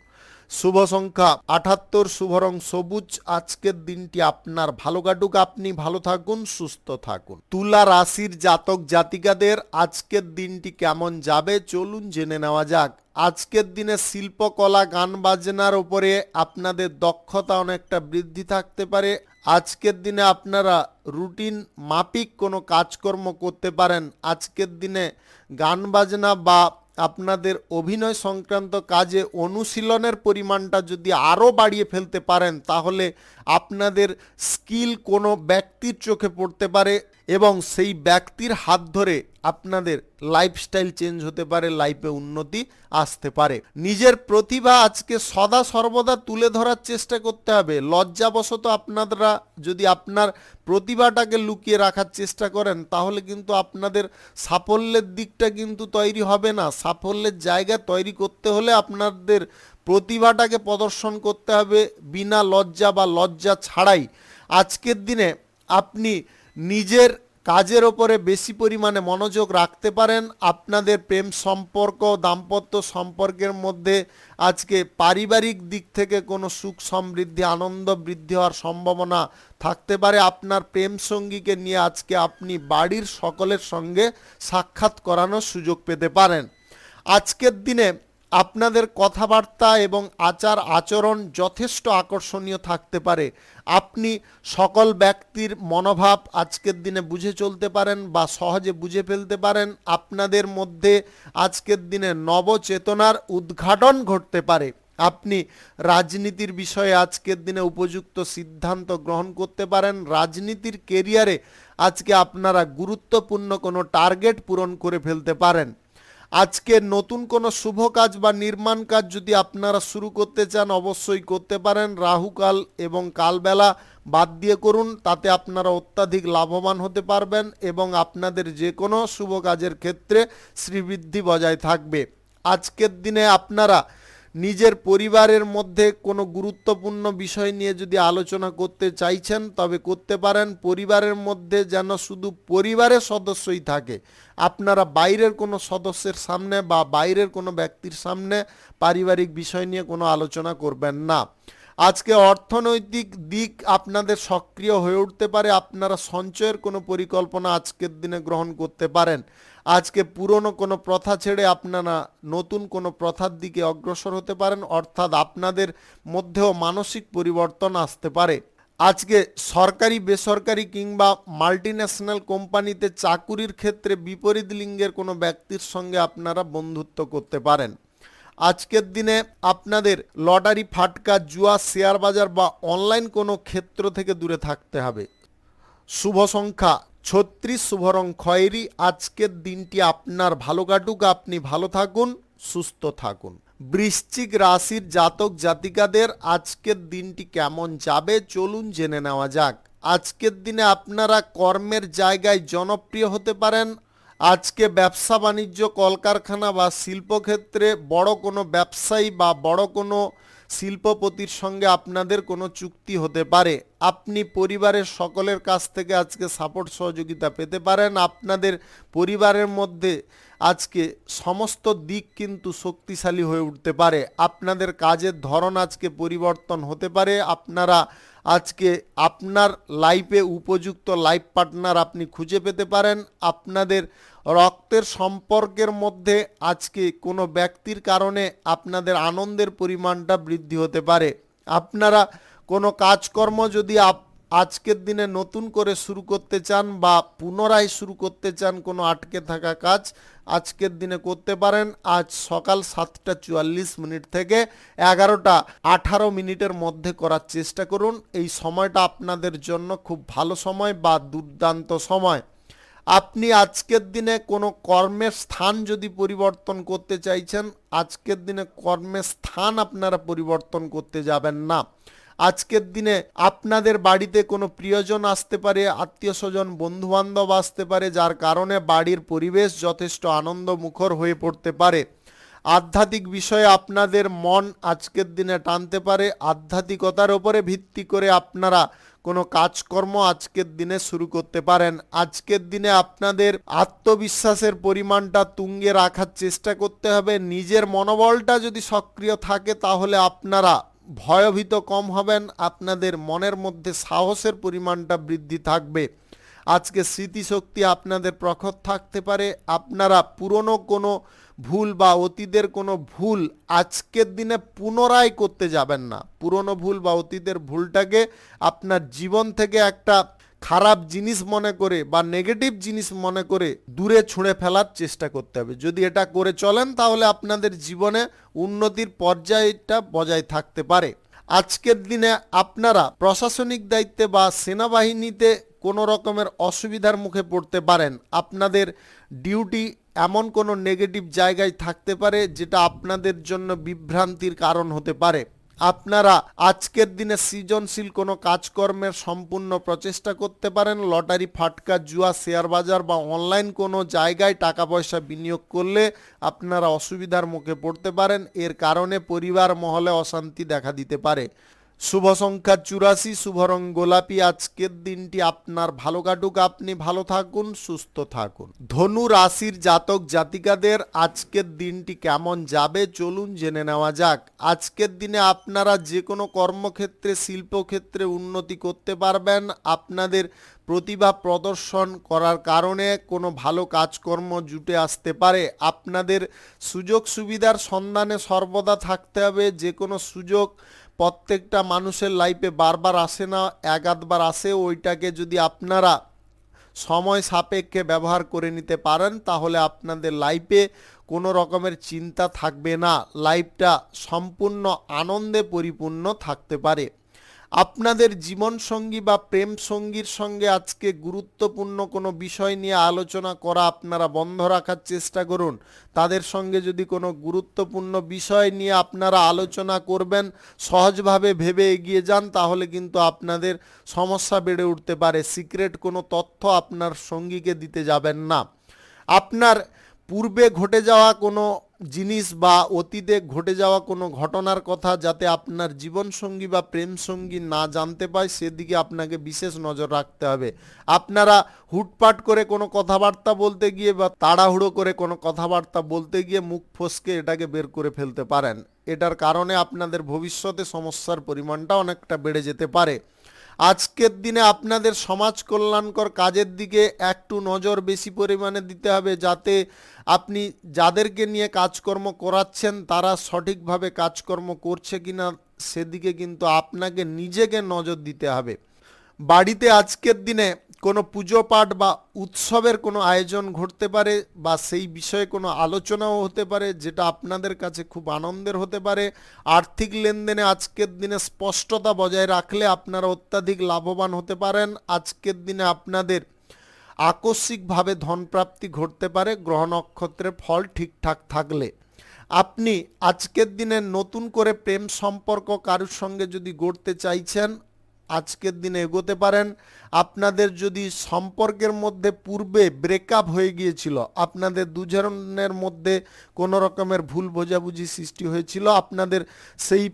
শুভ সংখ্যা 78, শুভ রং সবুজ। আজকের দিনটি আপনার ভালো কাটুক, আপনি ভালো থাকুন, সুস্থ থাকুন। তুলা রাশির জাতক জাতিকাদের আজকের দিনটি কেমন যাবে চলুন জেনে নেওয়া যাক। আজকের দিনে শিল্পকলা, গান বাজনার উপরে আপনাদের দক্ষতা অনেকটা বৃদ্ধি থাকতে পারে। আজকের দিনে আপনারা রুটিন মাফিক কোনো কাজকর্ম করতে পারেন। আজকের দিনে গান বাজনা বা আপনাদের অভিনয় সংক্রান্ত কাজে অনুশীলনের পরিমাণটা যদি আরও বাড়িয়ে ফেলতে পারেন, তাহলে আপনাদের স্কিল কোনো ব্যক্তির চোখে পড়তে পারে এবং সেই ব্যক্তির হাত ধরে আপনাদের লাইফস্টাইল চেঞ্জ হতে পারে, লাইফে উন্নতি আসতে পারে। নিজের প্রতিভা আজকে সদা সর্বদা তুলে ধরার চেষ্টা করতে হবে। লজ্জাবশত আপনারা যদি আপনার প্রতিভাটাকে লুকিয়ে রাখার চেষ্টা করেন, তাহলে কিন্তু আপনাদের সাফল্যের দিকটা কিন্তু তৈরি হবে না। সাফল্যের জায়গা তৈরি করতে হলে আপনাদের প্রতিভাটাকে প্রদর্শন করতে হবে বিনা লজ্জা বা লজ্জা ছাড়াই। আজকের দিনে আপনি নিজের কাজের ওপরে বেশি পরিমাণে মনোযোগ রাখতে পারেন। আপনাদের প্রেম সম্পর্ক, দাম্পত্য সম্পর্কের মধ্যে আজকে পারিবারিক দিক থেকে কোনো সুখ সমৃদ্ধি, আনন্দ বৃদ্ধি হওয়ার সম্ভাবনা থাকতে পারে। আপনার প্রেম সঙ্গীকে নিয়ে আজকে আপনি বাড়ির সকলের সঙ্গে সাক্ষাৎ করানোর সুযোগ পেতে পারেন। আজকের দিনে আপনাদের কথাবার্তা এবং আচার আচরণ যথেষ্ট আকর্ষণীয় থাকতে পারে। আপনি সকল ব্যক্তির মনোভাব আজকের দিনে বুঝে চলতে পারেন বা সহজে বুঝে ফেলতে পারেন। আপনাদের মধ্যে আজকের দিনে নবচেতনার উদ্ঘাটন ঘটতে পারে। আপনি রাজনীতির বিষয়ে আজকের দিনে উপযুক্ত সিদ্ধান্ত গ্রহণ করতে পারেন। রাজনীতির কেরিয়ারে আজকে আপনারা গুরুত্বপূর্ণ কোনো টার্গেট পূরণ করে ফেলতে পারেন। আজকে নতুন কোনো শুভ কাজ বা নির্মাণ কাজ যদি আপনারা শুরু করতে চান, অবশ্যই করতে পারেন। রাহুকাল এবং কালবেলা বাদ দিয়ে করুন, তাতে আপনারা অত্যাধিক লাভবান হতে পারবেন এবং আপনাদের যে কোনো শুভ কাজের ক্ষেত্রে শ্রীবৃদ্ধি বজায় থাকবে। আজকের দিনে আপনারা নিজের পরিবারের মধ্যে কোনো গুরুত্বপূর্ণ বিষয় নিয়ে যদি আলোচনা করতে চাইছেন, তবে করতে পারেন। পরিবারের মধ্যে যেন শুধু পরিবারের সদস্যই থাকে। আপনারা বাইরের কোনো সদস্যের সামনে বা বাইরের কোনো ব্যক্তির সামনে পারিবারিক বিষয় নিয়ে কোনো আলোচনা করবেন না। আজকে অর্থনৈতিক দিক আপনাদের সক্রিয় হয়ে উঠতে পারে। আপনারা সঞ্চয়ের কোনো পরিকল্পনা আজকের দিনে গ্রহণ করতে পারেন। আজকে পুরনো কোনো প্রথা ছেড়ে আপনারা নতুন কোনো প্রথার দিকে অগ্রসর হতে পারেন, অর্থাৎ আপনাদের মধ্যেও মানসিক পরিবর্তন আসতে পারে। আজকে সরকারি, বেসরকারি কিংবা মাল্টিন্যাশনাল কোম্পানিতে চাকুরির ক্ষেত্রে বিপরীত লিঙ্গের কোনো ব্যক্তির সঙ্গে আপনারা বন্ধুত্ব করতে পারেন। আজকের দিনে আপনাদের লটারি, ফাটকা, জুয়া, শেয়ার বাজার বা অনলাইন কোনো ক্ষেত্র থেকে দূরে থাকতে হবে। শুভ সংখ্যা 36, শুভ রং খয়েরি। আজকের দিনটি আপনার ভালো কাটুক, আপনি ভালো থাকুন, সুস্থ থাকুন। বৃশ্চিক রাশির জাতক জাতিকাদের আজকের দিনটি কেমন যাবে চলুন জেনে নেওয়া যাক। আজকের দিনে আপনারা কর্মের জায়গায় জনপ্রিয় হতে পারেন। আজকে ব্যবসা বাণিজ্য, কলকারখানা বা শিল্পক্ষেত্রে বড় কোনো ব্যবসায়ী বা বড় কোনো শিল্পপতির সঙ্গে আপনাদের কোনো চুক্তি হতে পারে। আপনি পরিবারের সকলের কাছ থেকে আজকে সাপোর্ট সহযোগিতা পেতে পারেন। আপনাদের পরিবারের মধ্যে আজকে সমস্ত দিক কিন্তু শক্তিশালী হয়ে উঠতে পারে। আপনাদের কাজের ধরন আজকে পরিবর্তন হতে পারে। আপনারা আজকে আপনার লাইফে উপযুক্ত লাইফ পার্টনার আপনি খুঁজে পেতে পারেন। আপনাদের রক্তের সম্পর্কের মধ্যে আজকে কোনো ব্যক্তির কারণে আপনাদের আনন্দের পরিমাণটা বৃদ্ধি হতে পারে। আপনারা কোনো কাজকর্ম যদি আজকের দিনে নতুন করে শুরু করতে চান বা পুনরায় শুরু করতে চান, কোনো আটকে থাকা কাজ আজকের দিনে করতে পারেন। আজ সকাল 7:44 থেকে 11:18 মধ্যে করার চেষ্টা করুন। এই সময়টা আপনাদের জন্য খুব ভালো সময় বা দুর্দান্ত সময়। আপনি আজকের দিনে কোনো কর্মের স্থান যদি পরিবর্তন করতে চাইছেন, আজকের দিনে কর্মের স্থান আপনারা পরিবর্তন করতে যাবেন না। আজকের দিনে আপনাদের বাড়িতে কোনো প্রিয়জন আসতে পারে, আত্মীয় স্বজন, বন্ধুবান্ধব আসতে পারে, যার কারণে বাড়ির পরিবেশ যথেষ্ট আনন্দমুখর হয়ে পড়তে পারে। আধ্যাত্মিক বিষয়ে আপনাদের মন আজকের দিনে টানতে পারে। আধ্যাত্মিকতার উপরে ভিত্তি করে আপনারা কোনো কাজকর্ম আজকের দিনে শুরু করতে পারেন। আজকের দিনে আপনাদের আত্মবিশ্বাসের পরিমাণটা তুঙ্গে রাখার চেষ্টা করতে হবে। নিজের মনোবলটা যদি সক্রিয় থাকে তাহলে আপনারা ভয়ভীত কম হবেন, আপনাদের মনের মধ্যে সাহসের পরিমাণটা বৃদ্ধি থাকবে। আজকে স্মৃতিশক্তি আপনাদের প্রখর থাকতে পারে। আপনারা পুরনো কোনো ভুল বা অতীতের কোনো ভুল আজকের দিনে পুনরায় করতে যাবেন না। পুরনো ভুল বা অতীতের ভুলটাকে আপনার জীবন থেকে একটা খারাপ জিনিস মনে করে বা নেগেটিভ জিনিস মনে করে দূরে ছুঁড়ে ফেলার চেষ্টা করতে হবে। যদি এটা করে চলেন তাহলে আপনাদের জীবনে উন্নতির পর্যায়টা বজায় থাকতে পারে। আজকের দিনে আপনারা প্রশাসনিক দায়িত্বে বা সেনাবাহিনীতে কোনো রকমের অসুবিধার মুখে পড়তে পারেন। আপনাদের ডিউটি এমন কোনো নেগেটিভ জায়গায় থাকতে পারে যেটা আপনাদের জন্য বিভ্রান্তির কারণ হতে পারে। আপনারা আজকের দিনে সৃজনশীল কোনো কাজকর্মের সম্পূর্ণ প্রচেষ্টা করতে পারেন। লটারি, ফাটকা, জুয়া, শেয়ার বাজার বা অনলাইন কোনো জায়গায় টাকা পয়সা বিনিয়োগ করলে আপনারা অসুবিধার মুখে পড়তে পারেন। এর কারণে পরিবার মহলে অশান্তি দেখা দিতে পারে। শুভ সংখ্যা 84, শুভ রং গোলাপি। আজকের দিনটি আপনার ভালো কাটুক, আপনি ভালো থাকুন, সুস্থ থাকুন। ধনু রাশির জাতক জাতিকাদের আজকের দিনটি কেমন যাবে চলুন জেনে নেওয়া যাক। আজকের দিনে আপনারা যে কোনো কর্মক্ষেত্রে, শিল্পক্ষেত্রে উন্নতি করতে পারবেন। আপনাদের প্রতিভা প্রদর্শন করার কারণে কোনো ভালো কাজকর্ম জুটে আসতে পারে। আপনাদের সুযোগ সুবিধার সন্ধানে সর্বদা থাকতে হবে। যে কোনো সুযোগ প্রত্যেকটা মানুষের লাইফে বারবার আসে না, এক আধবার আসে। ওইটাকে যদি আপনারা সময় সাপেক্ষে ব্যবহার করে নিতে পারেন তাহলে আপনাদের লাইফে কোনো রকমের চিন্তা থাকবে না, লাইফটা সম্পূর্ণ আনন্দে পরিপূর্ণ থাকতে পারে। আপনাদের জীবনসঙ্গী বা প্রেম সঙ্গীর সঙ্গে আজকে গুরুত্বপূর্ণ কোনো বিষয় নিয়ে আলোচনা করা আপনারা বন্ধ রাখার চেষ্টা করুন। তাদের সঙ্গে যদি কোনো গুরুত্বপূর্ণ বিষয় নিয়ে আপনারা আলোচনা করবেন, সহজভাবে ভেবে এগিয়ে যান, তাহলে কিন্তু আপনাদের সমস্যা বেড়ে উঠতে পারে। সিক্রেট কোনো তথ্য আপনার সঙ্গীকে দিতে যাবেন না। আপনার পূর্বে ঘটে যাওয়া কোনো জিনিস বা অতীতে ঘটে যাওয়া কোনো ঘটনার কথা যাতে আপনার জীবনসঙ্গী বা প্রেম সঙ্গী না জানতে পায় সেদিকে আপনাকে বিশেষ নজর রাখতে হবে। আপনারা হুটপাট করে কোনো কথাবার্তা বলতে গিয়ে বা তাড়াহুড়ো করে কোনো কথাবার্তা বলতে গিয়ে মুখ ফসকে এটাকে বের করে ফেলতে পারেন। এটার কারণে আপনাদের ভবিষ্যতে সমস্যার পরিমাণটা অনেকটা বেড়ে যেতে পারে। আজকের দিনে আপনাদের সমাজ কল্যাণকর কাজের দিকে একটু নজর বেশি পরিমাণে দিতে হবে, যাতে আপনি যাদেরকে নিয়ে কাজকর্ম করাচ্ছেন তারা সঠিকভাবে কাজকর্ম করছে কিনা সেদিকে কিন্তু আপনাকে নিজেকে নজর দিতে হবে। বাড়িতে আজকের দিনে কোনো পুজো পাঠ বা উৎসবের কোনো আয়োজন ঘটতে পারে বা সেই বিষয়ে কোনো আলোচনাও হতে পারে যেটা আপনাদের কাছে খুব আনন্দের হতে পারে। আর্থিক লেনদেনে আজকের দিনে স্পষ্টতা বজায় রাখলে আপনারা অত্যাধিক লাভবান হতে পারেন। আজকের দিনে আপনাদের আকস্মিকভাবে ধনপ্রাপ্তি ঘটতে পারে গ্রহ নক্ষত্রের ফল ঠিকঠাক থাকলে। আপনি আজকের দিনে নতুন করে প্রেম সম্পর্ক কারোর সঙ্গে যদি গড়তে চাইছেন আজকের দিনে এগোতে পারেন। আপনাদের যদি সম্পর্কের মধ্যে পূর্বে ব্রেকআপ হয়ে গিয়েছিল, আপনাদের দুজনের মধ্যে কোনো রকমের ভুল বোঝাবুঝি সৃষ্টি হয়েছিল, আপনাদের সেই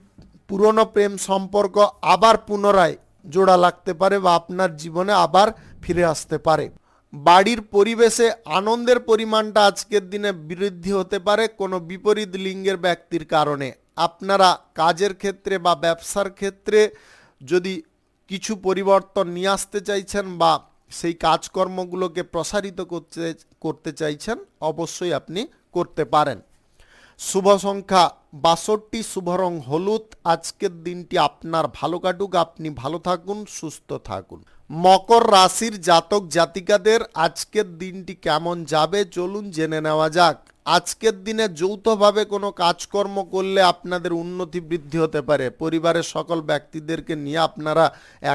পুরনো প্রেম সম্পর্ক আবার পুনরায় জোড়া লাগতে পারে বা আপনার জীবনে আবার ফিরে আসতে পারে। বাড়ির পরিবেশে আনন্দের পরিমাণটা আজকের দিনে বৃদ্ধি হতে পারে কোনো বিপরীত লিঙ্গের ব্যক্তির কারণে। আপনারা কাজের ক্ষেত্রে বা ব্যবসার ক্ষেত্রে যদি কিছু পরিবর্তন নিয়ে আসতে চাইছেন বা সেই কাজকর্মগুলোকে প্রসারিত করতে চাইছেন অবশ্যই আপনি করতে পারেন। শুভ সংখ্যা 62, শুভ রং হলুদ। আজকের দিনটি আপনার ভালো কাটুক, আপনি ভালো থাকুন, সুস্থ থাকুন। মকর রাশির জাতক জাতিকাদের আজকের দিনটি কেমন যাবে চলুন জেনে নেওয়া যাক। আজকের দিনে যৌথভাবে কোনো কাজকর্ম করলে আপনাদের উন্নতি বৃদ্ধি হতে পারে। পরিবারের সকল ব্যক্তিদেরকে নিয়ে আপনারা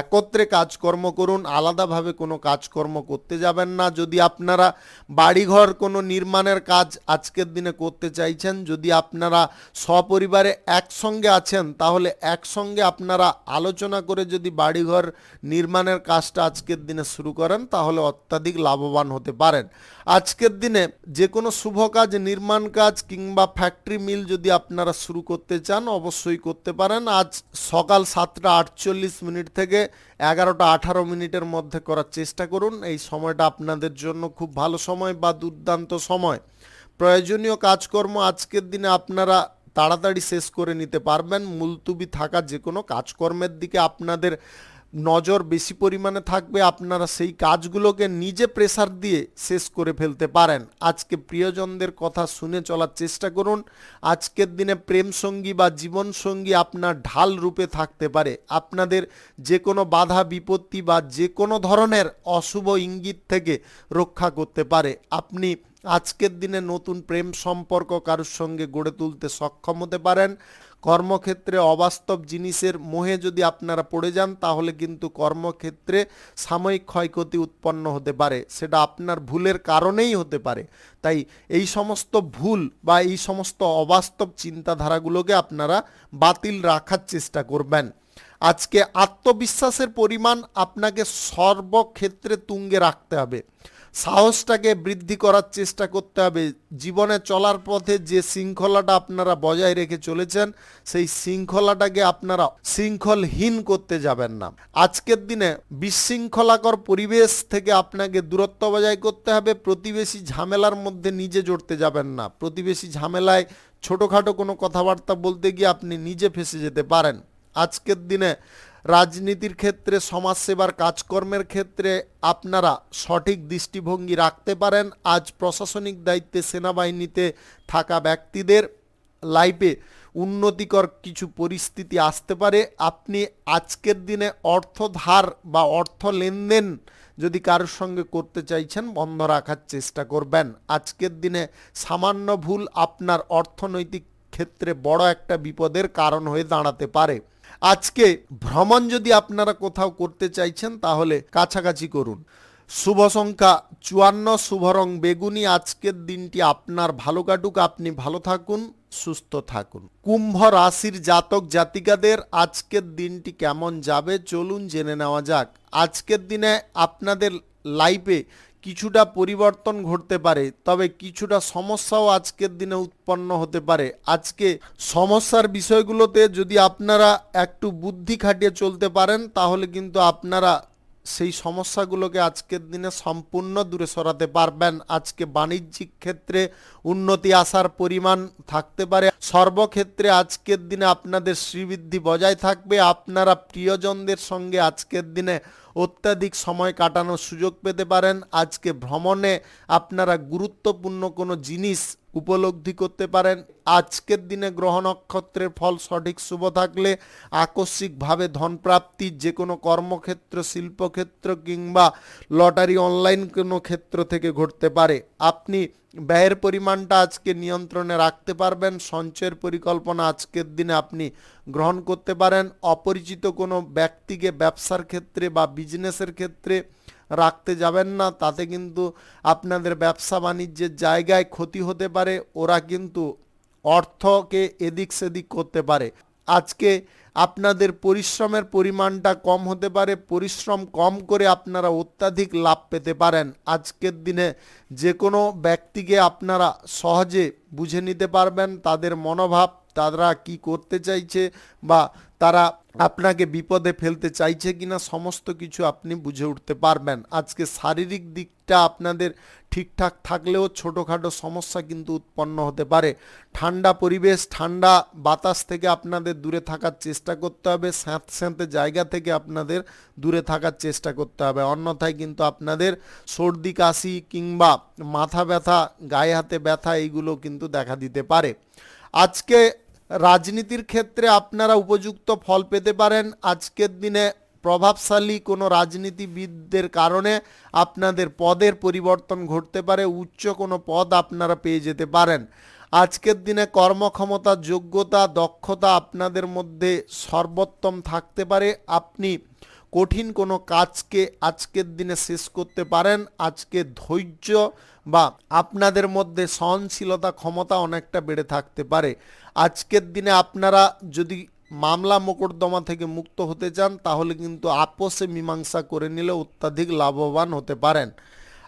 একত্রে কাজকর্ম করুন, আলাদাভাবে কোনো কাজকর্ম করতে যাবেন না। যদি আপনারা বাড়িঘর কোনো নির্মাণের কাজ আজকের দিনে করতে চাইছেন, যদি আপনারা সপরিবারে একসঙ্গে আছেন তাহলে একসঙ্গে আপনারা আলোচনা করে যদি বাড়িঘর নির্মাণের কাজটা আজকের দিনে শুরু করেন তাহলে অত্যাধিক লাভবান হতে পারেন। আজকের দিনে যে কোনো শুভ কাজ নির্মাণ কাজ কিংবা ফ্যাক্টরি মিল যদি আপনারা শুরু করতে চান অবশ্যই করতে পারেন। আজ সকাল 7:48 থেকে 11:18 মধ্যে করার চেষ্টা করুন। এই সময়টা আপনাদের জন্য খুব ভালো সময় বা দুর্দান্ত সময়। প্রয়োজনীয় কাজকর্ম আজকের দিনে আপনারা তাড়াতাড়ি শেষ করে নিতে পারবেন। মুলতুবি থাকা যে কোনো কাজকর্মের দিকে আপনাদের নজর বেশি পরিমাণে থাকবে। আপনারা সেই কাজগুলোকে নিজে প্রেসার দিয়ে শেষ করে ফেলতে পারেন। আজকে প্রিয়জনদের কথা শুনে চলার চেষ্টা করুন। আজকের দিনে প্রেম সঙ্গী বা জীবনসঙ্গী আপনার ঢাল রূপে থাকতে পারে। আপনাদের যে কোনো বাধা বিপত্তি বা যে কোনো ধরনের অশুভ ইঙ্গিত থেকে রক্ষা করতে পারে। আপনি আজকের দিনে নতুন প্রেম সম্পর্ক কারোর সঙ্গে গড়ে তুলতে সক্ষম হতে পারেন। কর্মক্ষেত্রে অবাস্তব জিনিসের মোহে যদি আপনারা পড়ে যান তাহলে কিন্তু কর্মক্ষেত্রে সাময়িক ক্ষয়ক্ষতি উৎপন্ন হতে পারে, সেটা আপনার ভুলের কারণেই হতে পারে। তাই এই সমস্ত ভুল বা এই সমস্ত অবাস্তব চিন্তাধারাগুলোকে আপনারা বাতিল রাখার চেষ্টা করবেন। আজকে আত্মবিশ্বাসের পরিমাণ আপনাকে সর্বক্ষেত্রে তুঙ্গে রাখতে হবে। সাহসটাকে বৃদ্ধি করার চেষ্টা করতে হবে। জীবনে চলার পথে যে শৃঙ্খলাটা আপনারা বজায় রেখে চলেছেন সেই শৃঙ্খলাটাকে আপনারা শৃঙ্খলহীন করতে যাবেন না। আজকের দিনে বিশৃঙ্খলাকর পরিবেশ থেকে আপনাকে দূরত্ব বজায় করতে হবে। প্রতিবেশী ঝামেলার মধ্যে নিজে জড়তে যাবেন না। প্রতিবেশী ঝামেলায় ছোটোখাটো কোনো কথাবার্তা বলতে গিয়ে আপনি নিজে ফেঁসে যেতে পারেন। আজকের দিনে রাজনীতির ক্ষেত্রে সমাজসেবার কাজকর্মের ক্ষেত্রে আপনারা সঠিক দৃষ্টিভঙ্গি রাখতে পারেন। আজ প্রশাসনিক দায়িত্বে সেনাবাহিনীতে থাকা ব্যক্তিদের লাইফে উন্নতিকর কিছু পরিস্থিতি আসতে পারে। আপনি আজকের দিনে অর্থ ধার বা অর্থ লেনদেন যদি কারোর সঙ্গে করতে চাইছেন বন্ধ রাখার চেষ্টা করবেন। আজকের দিনে সামান্য ভুল আপনার অর্থনৈতিক ক্ষেত্রে বড় একটা বিপদের কারণ হয়ে দাঁড়াতে পারে। আজকে ভ্রমণ যদি আপনারা কোথাও করতে চাইছেন তাহলে কাছাকাছি করুন। শুভ সংখ্যা 54, শুভ রং বেগুনি। আজকের দিনটি আপনার ভালো কাটুক, আপনি ভালো থাকুন, সুস্থ থাকুন। কুম্ভ রাশির জাতক জাতিকাদের আজকের দিনটি কেমন যাবে চলুন জেনে নেওয়া যাক। আজকের দিনে আপনাদের লাইফে কিছুটা পরিবর্তন ঘটতে পারে, তবে কিছুটা সমস্যাও আজকের দিনে উৎপন্ন হতে পারে। আজকে সমস্যার বিষয়গুলোতে যদি আপনারা একটু বুদ্ধি খাটিয়ে চলতে পারেন তাহলে কিন্তু আপনারা সেই সমস্যাগুলোকে আজকের দিনে সম্পূর্ণ দূরে সরাতে পারবেন। আজকে বাণিজ্যিক ক্ষেত্রে উন্নতি আসার পরিমাণ থাকতে পারে। সর্বক্ষেত্রে আজকের দিনে আপনাদের শ্রীবৃদ্ধি বজায় থাকবে। আপনারা প্রিয়জনদের সঙ্গে আজকের দিনে অত্যাধিক সময় কাটানোর সুযোগ পেতে পারেন। আজকে ভ্রমণে আপনারা গুরুত্বপূর্ণ কোনো জিনিস উপলব্ধি করতে পারেন। আজকের দিনে গ্রহ নক্ষত্রের ফল সঠিক শুভ থাকলে আকস্মিকভাবে ধনপ্রাপ্তি যে কোনো কর্মক্ষেত্র, শিল্পক্ষেত্র কিংবা লটারি অনলাইন কোনো ক্ষেত্র থেকে ঘটতে পারে। আপনি ব্যয়ের পরিমাণটা আজকে নিয়ন্ত্রণে রাখতে পারবেন। সঞ্চয়ের পরিকল্পনা আজকের দিনে আপনি গ্রহণ করতে পারেন। অপরিচিত কোনো ব্যক্তিকে ব্যবসার ক্ষেত্রে বা বিজনেসের ক্ষেত্রে রাখতে যাবেন না, তাতে কিন্তু আপনাদের ব্যবসা বাণিজ্যের জায়গায় ক্ষতি হতে পারে। ওরা কিন্তু অর্থকে এদিক সেদিক করতে পারে। আজকে আপনাদের পরিশ্রমের পরিমাণটা কম হতে পারে। পরিশ্রম কম করে আপনারা অত্যাধিক লাভ পেতে পারেন। আজকের দিনে যে কোনো ব্যক্তিকে আপনারা সহজে বুঝে নিতে পারবেন, তাদের মনোভাব, তারা কি করতে চাইছে বা তারা আপনাকে বিপদে ফেলতে চাইছে কিনা সমস্ত কিছু আপনি বুঝে উঠতে পারবেন। আজকে শারীরিক দিকটা আপনাদের ঠিকঠাক থাকলেও ছোটোখাটো সমস্যা কিন্তু উৎপন্ন হতে পারে। ঠান্ডা পরিবেশ, ঠান্ডা বাতাস থেকে আপনাদের দূরে থাকার চেষ্টা করতে হবে। স্যাঁতস্যাঁতে জায়গা থেকে আপনাদের দূরে থাকার চেষ্টা করতে হবে, অন্যথায় কিন্তু আপনাদের সর্দি কাশি কিংবা মাথা ব্যথা, গায়ে হাতে ব্যথা এইগুলো কিন্তু দেখা দিতে পারে। আজকে রাজনীতির ক্ষেত্রে আপনারা উপযুক্ত ফল পেতে পারেন। আজকের দিনে প্রভাবশালী কোনো রাজনীতিবিদদের কারণে আপনাদের পদের পরিবর্তন ঘটতে পারে। উচ্চ কোনো পদ আপনারা পেয়ে যেতে পারেন। আজকের দিনে কর্মক্ষমতা, যোগ্যতা, দক্ষতা আপনাদের মধ্যে সর্বোত্তম থাকতে পারে। আপনি কঠিন কোনো কাজকে আজকের দিনে শেষ করতে পারেন। আজকে ধৈর্য বা আপনাদের মধ্যে সহনশীলতা ক্ষমতা অনেকটা বেড়ে থাকতে পারে। আজকের দিনে আপনারা যদি মামলা মোকদ্দমা থেকে মুক্ত হতে চান তাহলে কিন্তু আপোষে মীমাংসা করে নিলে অত্যাধিক লাভবান হতে পারেন।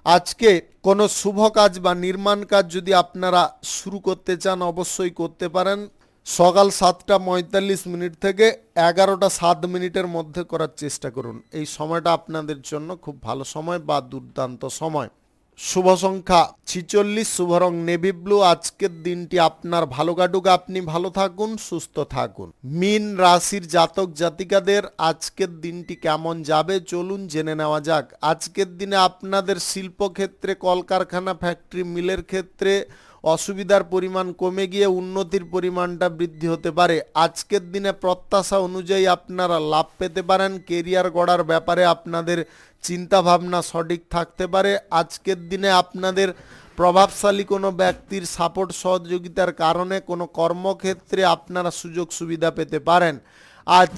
আজকে কোনো শুভ কাজ বা নির্মাণ কাজ যদি আপনারা শুরু করতে চান অবশ্যই করতে পারেন। সকাল 7:45 থেকে 11:07 মধ্যে করার চেষ্টা করুন। এই সময়টা আপনাদের জন্য খুব ভালো সময় বা দুর্দান্ত সময়। শুভ সংখ্যা 46, শুভ রং নেভি ব্লু। আজকের দিনটি আপনার ভালো কাটুক, আপনি ভালো থাকুন, সুস্থ থাকুন। মীন রাশির জাতক জাতিকাদের আজকের দিনটি কেমন যাবে চলুন জেনে নেওয়া যাক। আজকের দিনে আপনাদের শিল্পক্ষেত্রে, কলকারখানা, ফ্যাক্টরি, মিলের ক্ষেত্রে অসুবিধার পরিমাণ কমে গিয়ে উন্নতির পরিমাণটা বৃদ্ধি হতে পারে। আজকের দিনে প্রত্যাশা অনুযায়ী আপনারা লাভ পেতে পারেন। কেরিয়ার গড়ার ব্যাপারে আপনাদের চিন্তাভাবনা সঠিক থাকতে পারে। আজকের দিনে আপনাদের প্রভাবশালী কোনো ব্যক্তির সাপোর্ট সহযোগিতার কারণে কোনো কর্মক্ষেত্রে আপনারা সুযোগ সুবিধা পেতে পারেন। আজ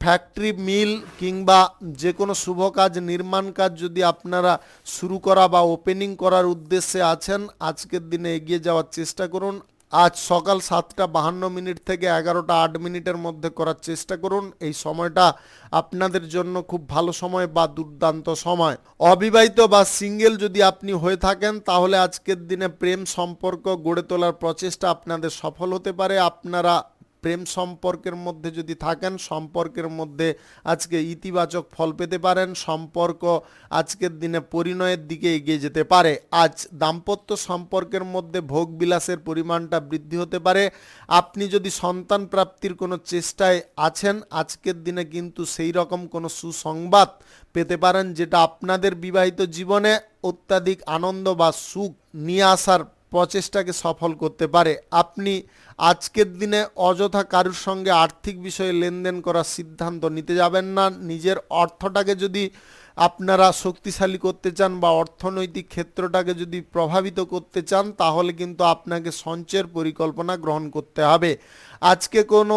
ফ্যাক্টরি, মিল কিংবা যে কোনো শুভ কাজ, নির্মাণ কাজ যদি আপনারা শুরু করা বা ওপেনিং করার উদ্দেশ্যে আছেন, আজকের দিনে এগিয়ে যাওয়ার চেষ্টা করুন। আজ সকাল 7:52 থেকে 11:08 মধ্যে করার চেষ্টা করুন। এই সময়টা আপনাদের জন্য খুব ভালো সময় বা দুর্দান্ত সময়। অবিবাহিত বা সিঙ্গেল যদি আপনি হয়ে থাকেন তাহলে আজকের দিনে প্রেম সম্পর্ক গড়ে তোলার প্রচেষ্টা আপনাদের সফল হতে পারে। আপনারা প্রেম সম্পর্কের মধ্যে যদি থাকেন, সম্পর্কের মধ্যে আজকে ইতিবাচক ফল পেতে পারেন। সম্পর্ক আজকের দিনে পরিণয়ের দিকে এগিয়ে যেতে পারে। আজ দাম্পত্য সম্পর্কের মধ্যে ভোগ বিলাসের পরিমাণটা বৃদ্ধি হতে পারে। আপনি যদি সন্তান প্রাপ্তির কোনো চেষ্টায় আছেন, আজকের দিনে কিন্তু সেই রকম কোনো সুসংবাদ পেতে পারেন যেটা আপনাদের বিবাহিত জীবনে অত্যাধিক আনন্দ বা সুখ নিয়ে আসার প্রচেষ্টাকে সফল করতে পারে। আপনি আজকের দিনে অযথা কারুর সঙ্গে আর্থিক বিষয়ে লেনদেন করার সিদ্ধান্ত নিতে যাবেন না। নিজের অর্থটাকে যদি আপনারা শক্তিশালী করতে চান বা অর্থনৈতিক ক্ষেত্রটাকে যদি প্রভাবিত করতে চান তাহলে কিন্তু আপনাকে সঞ্চয়ের পরিকল্পনা গ্রহণ করতে হবে। আজকে কোনো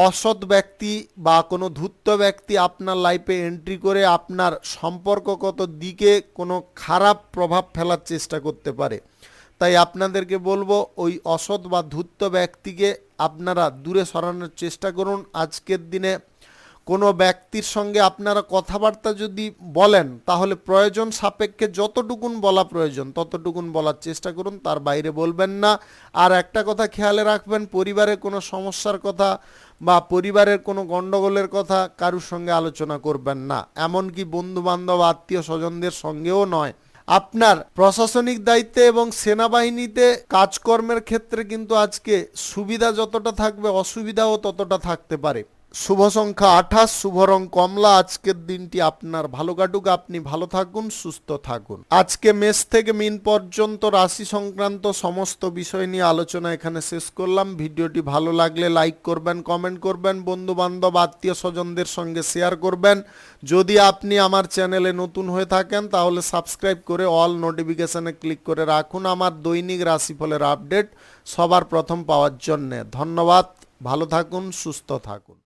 অসৎ ব্যক্তি বা কোনো ধূর্ত ব্যক্তি আপনার লাইফে এন্ট্রি করে আপনার সম্পর্কগত দিকে কোনো খারাপ প্রভাব ফেলার চেষ্টা করতে পারে। তাই আপনাদেরকে বলবো ওই অসৎ বা ধূর্ত ব্যক্তিকে আপনারা দূরে সরানোর চেষ্টা করুন। আজকের দিনে কোনো ব্যক্তির সঙ্গে আপনারা কথাবার্তা যদি বলেন তাহলে প্রয়োজন সাপেক্ষে যতটুকুন বলা প্রয়োজন ততটুকুন বলার চেষ্টা করুন, তার বাইরে বলবেন না। আর একটা কথা খেয়ালে রাখবেন, পরিবারের কোনো সমস্যার কথা বা পরিবারের কোনো গণ্ডগোলের কথা কারুর সঙ্গে আলোচনা করবেন না, এমনকি বন্ধুবান্ধব, আত্মীয় স্বজনদের সঙ্গেও নয়। আপনার প্রশাসনিক দায়িত্বে এবং সেনাবাহিনীতে কাজকর্মের ক্ষেত্রে কিন্তু আজকে সুবিধা যতটা থাকবে অসুবিধাও ততটা থাকতে পারে। শুভ সংখ্যা 28, শুভ রং কমলা। আজকের দিনটি আপনার ভালো কাটুক, আপনি ভালো থাকুন, সুস্থ থাকুন। আজকে মেষ থেকে মীন পর্যন্ত রাশি সংক্রান্ত সমস্ত বিষয় নিয়ে আলোচনা এখানে শেষ করলাম। ভিডিওটি ভালো লাগলে লাইক করবেন, কমেন্ট করবেন, বন্ধু বান্ধব, আত্মীয় স্বজনদের সঙ্গে শেয়ার করবেন। যদি আপনি আমার চ্যানেলে নতুন হয়ে থাকেন তাহলে সাবস্ক্রাইব করে অল নোটিফিকেশনে ক্লিক করে রাখুন আমার দৈনিক রাশিফলের আপডেট সবার প্রথম পাওয়ার জন্যে। ধন্যবাদ, ভালো থাকুন, সুস্থ থাকুন।